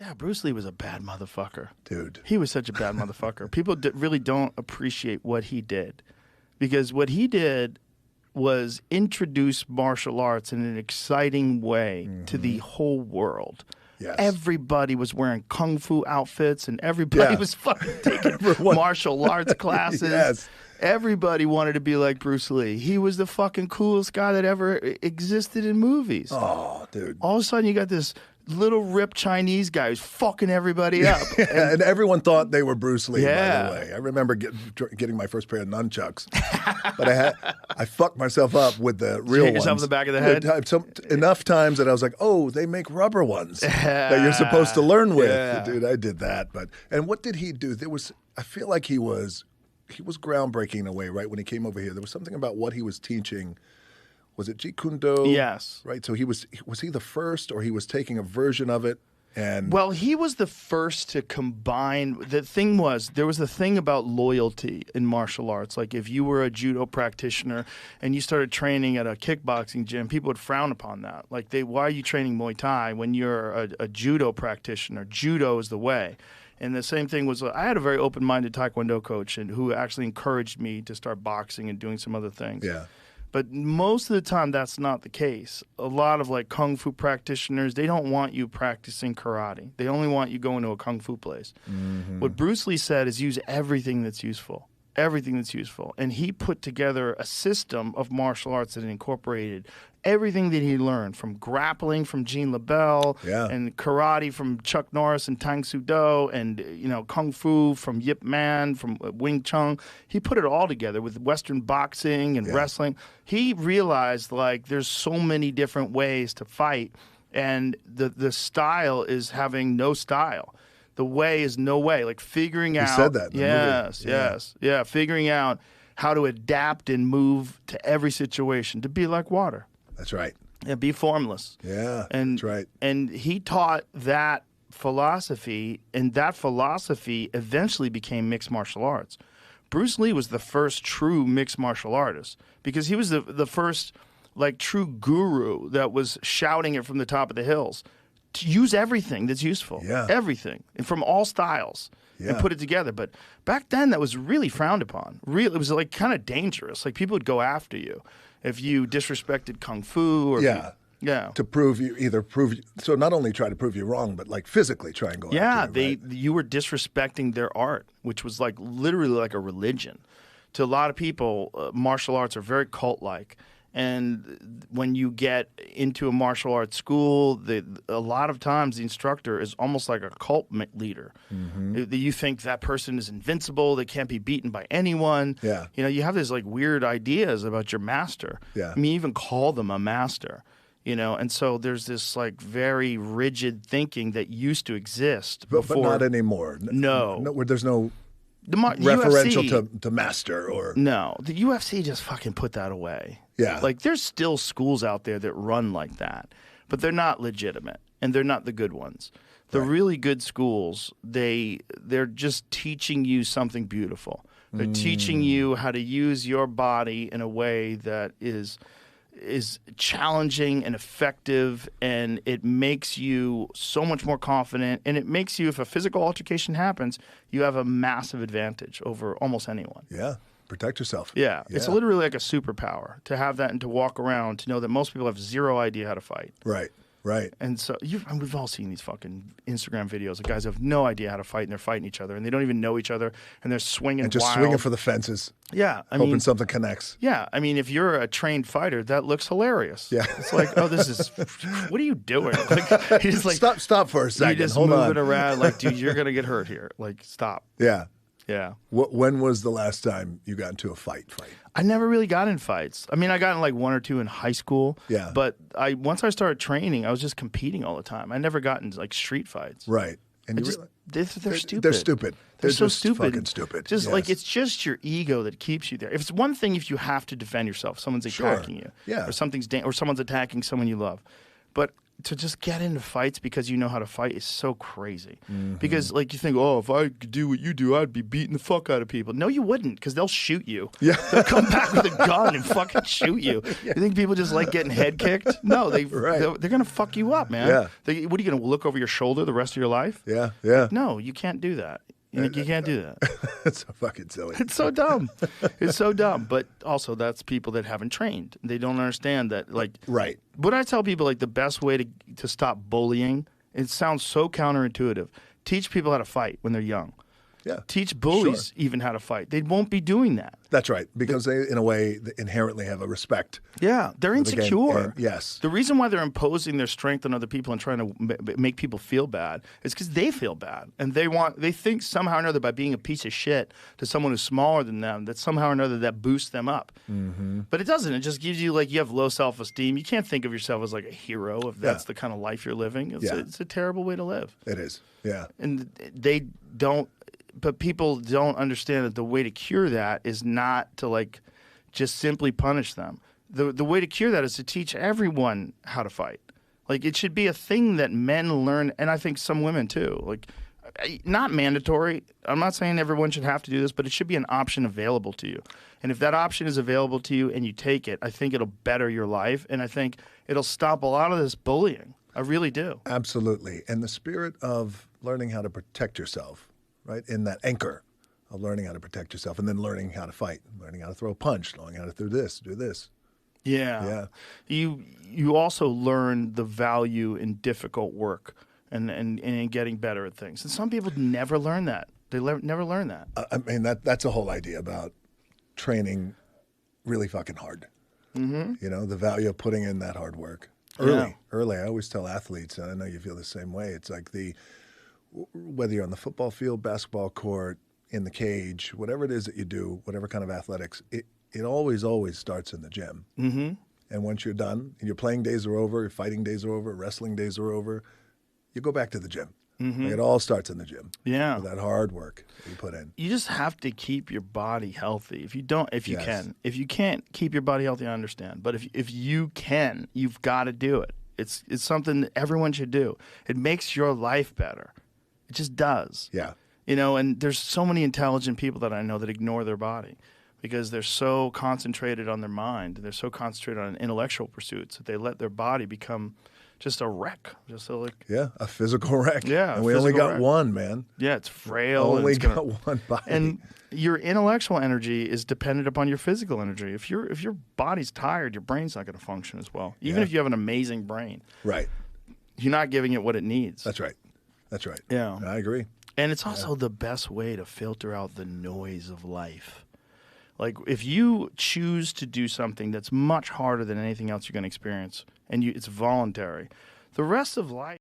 Yeah, Bruce Lee was a bad motherfucker. Dude. He was such a bad motherfucker. People really don't appreciate what he did. Because what he did was introduce martial arts in an exciting way to the whole world. Yes. Everybody was wearing kung fu outfits, and everybody was fucking taking martial arts classes. Yes. Everybody wanted to be like Bruce Lee. He was the fucking coolest guy that ever existed in movies. Oh, dude. All of a sudden, you got this little ripped Chinese guy who's fucking everybody up. And everyone thought they were Bruce Lee, by the way. I remember getting my first pair of nunchucks. But I fucked myself up with the real ones. Hit yourself in the back of the head? Enough times that I was like, oh, they make rubber ones that you're supposed to learn with. Yeah. Dude, I did that. And what did he do? I feel like he was groundbreaking in a way, right? When he came over here, there was something about what he was teaching. Was it Jeet Kune Do? Yes. Right. So was he the first, or he was taking a version of it? And well, he was the first to combine. The thing was, there was the thing about loyalty in martial arts. Like if you were a judo practitioner and you started training at a kickboxing gym, people would frown upon that. Like, why are you training Muay Thai when you're a judo practitioner? Judo is the way. And the same thing was, I had a very open-minded Taekwondo coach who actually encouraged me to start boxing and doing some other things. Yeah. But most of the time, that's not the case. A lot of like kung fu practitioners, they don't want you practicing karate. They only want you going to a kung fu place. What Bruce Lee said is use everything that's useful. Everything that's useful. And he put together a system of martial arts that incorporated everything that he learned, from grappling from Jean LaBelle and karate from Chuck Norris and Tang Soo Do, and kung fu from Yip Man, from Wing Chun. He put it all together with Western boxing and wrestling. He realized like there's so many different ways to fight, and the style is having no style. The way is no way. Like figuring out. He said that in the movie. Yeah. Figuring out how to adapt and move to every situation, to be like water. That's right. Yeah, be formless. Yeah, that's right. And he taught that philosophy, and that philosophy eventually became mixed martial arts. Bruce Lee was the first true mixed martial artist because he was the first like true guru that was shouting it from the top of the hills. To use everything that's useful, everything, and from all styles, and put it together. But back then, that was really frowned upon. It was like kind of dangerous. Like people would go after you if you disrespected kung fu. Or to prove so not only try to prove you wrong, but like physically try and go after you. You were disrespecting their art, which was like literally like a religion. To a lot of people, martial arts are very cult-like. And when you get into a martial arts school, a lot of times the instructor is almost like a cult leader. You think that person is invincible; they can't be beaten by anyone. Yeah. You have these like weird ideas about your master. Yeah. I mean, you even call them a master. And so there's this like very rigid thinking that used to exist before, but not anymore. No, there's no. referential UFC, to master or no, the UFC just fucking put that away. Yeah, like there's still schools out there that run like that, but they're not legitimate and they're not the good ones. The really good schools, they're just teaching you something beautiful. They're teaching you how to use your body in a way that is challenging and effective, and it makes you so much more confident, and it makes you, if a physical altercation happens, you have a massive advantage over almost anyone. Yeah, protect yourself. Yeah, it's literally like a superpower to have that and to walk around, to know that most people have zero idea how to fight. Right. And so we've all seen these fucking Instagram videos of guys who have no idea how to fight, and they're fighting each other, and they don't even know each other, and they're swinging and just wild. Swinging for the fences. Yeah, hoping something connects. Yeah, I mean, if you're a trained fighter, that looks hilarious. Yeah, it's like, oh, this is. What are you doing? Like, you just like stop for a second. You just Hold move on. it around, like, dude, you're gonna get hurt here. Like, stop. Yeah. Yeah. When was the last time you got into a fight? I never really got in fights. I mean, I got in like one or two in high school. Yeah. But once I started training, I was just competing all the time. I never got into like street fights. Right. And they're stupid. They're stupid. They're so just stupid. Fucking stupid. Just like it's just your ego that keeps you there. If it's one thing, if you have to defend yourself, someone's attacking you, or or someone's attacking someone you love. But to just get into fights because you know how to fight is so crazy. Because like you think, oh, if I could do what you do, I'd be beating the fuck out of people. No, you wouldn't, because they'll shoot you. Yeah. They'll come back with a gun and fucking shoot you. You think people just like getting head kicked? No, they're going to fuck you up, man. Yeah. What are you going to look over your shoulder the rest of your life? Yeah, yeah. No, you can't do that. You can't do that. It's so fucking silly. It's so dumb. It's so dumb. But also, that's people that haven't trained. They don't understand that. Like, right. When I tell people, like, the best way to stop bullying, it sounds so counterintuitive. Teach people how to fight when they're young. Yeah. Teach bullies even how to fight. They won't be doing that. That's right, because they, in a way, inherently have a respect. Yeah, they're insecure. And, yes. The reason why they're imposing their strength on other people and trying to make people feel bad is because they feel bad. And they think somehow or another by being a piece of shit to someone who's smaller than them, that somehow or another that boosts them up. But it doesn't. It just gives you, like, you have low self-esteem. You can't think of yourself as, like, a hero if that's the kind of life you're living. It's a terrible way to live. It is, yeah. And they don't. But people don't understand that the way to cure that is not to, like, just simply punish them. The way to cure that is to teach everyone how to fight. Like, it should be a thing that men learn, and I think some women too. Like, not mandatory. I'm not saying everyone should have to do this, but it should be an option available to you. And if that option is available to you and you take it, I think it'll better your life, and I think it'll stop a lot of this bullying. I really do. Absolutely. And the spirit of learning how to protect yourself, right, in that anchor of learning how to protect yourself, and then learning how to fight, learning how to throw a punch, learning how to do this. Yeah. You also learn the value in difficult work and in getting better at things. And some people never learn that. They never learn that. I mean, that's a whole idea about training really fucking hard. You know, the value of putting in that hard work early. I always tell athletes, and I know you feel the same way, it's like whether you're on the football field, basketball court, in the cage, whatever it is that you do, whatever kind of athletics, it always starts in the gym. And once you're done, and your playing days are over, your fighting days are over, wrestling days are over, you go back to the gym. Like, it all starts in the gym. Yeah, with that hard work that you put in. You just have to keep your body healthy. If you can't keep your body healthy, I understand. But if you can, you've got to do it. It's something that everyone should do. It makes your life better. It just does. Yeah. You know, and there's so many intelligent people that I know that ignore their body because they're so concentrated on their mind. They're so concentrated on intellectual pursuits that they let their body become just a wreck. A physical wreck. Yeah. And we only got one, man. Yeah, it's frail. Only got one body. And your intellectual energy is dependent upon your physical energy. If your body's tired, your brain's not going to function as well. Even if you have an amazing brain. Right. You're not giving it what it needs. That's right. That's right. Yeah. I agree. And it's also the best way to filter out the noise of life. Like, if you choose to do something that's much harder than anything else you're going to experience, and it's voluntary, the rest of life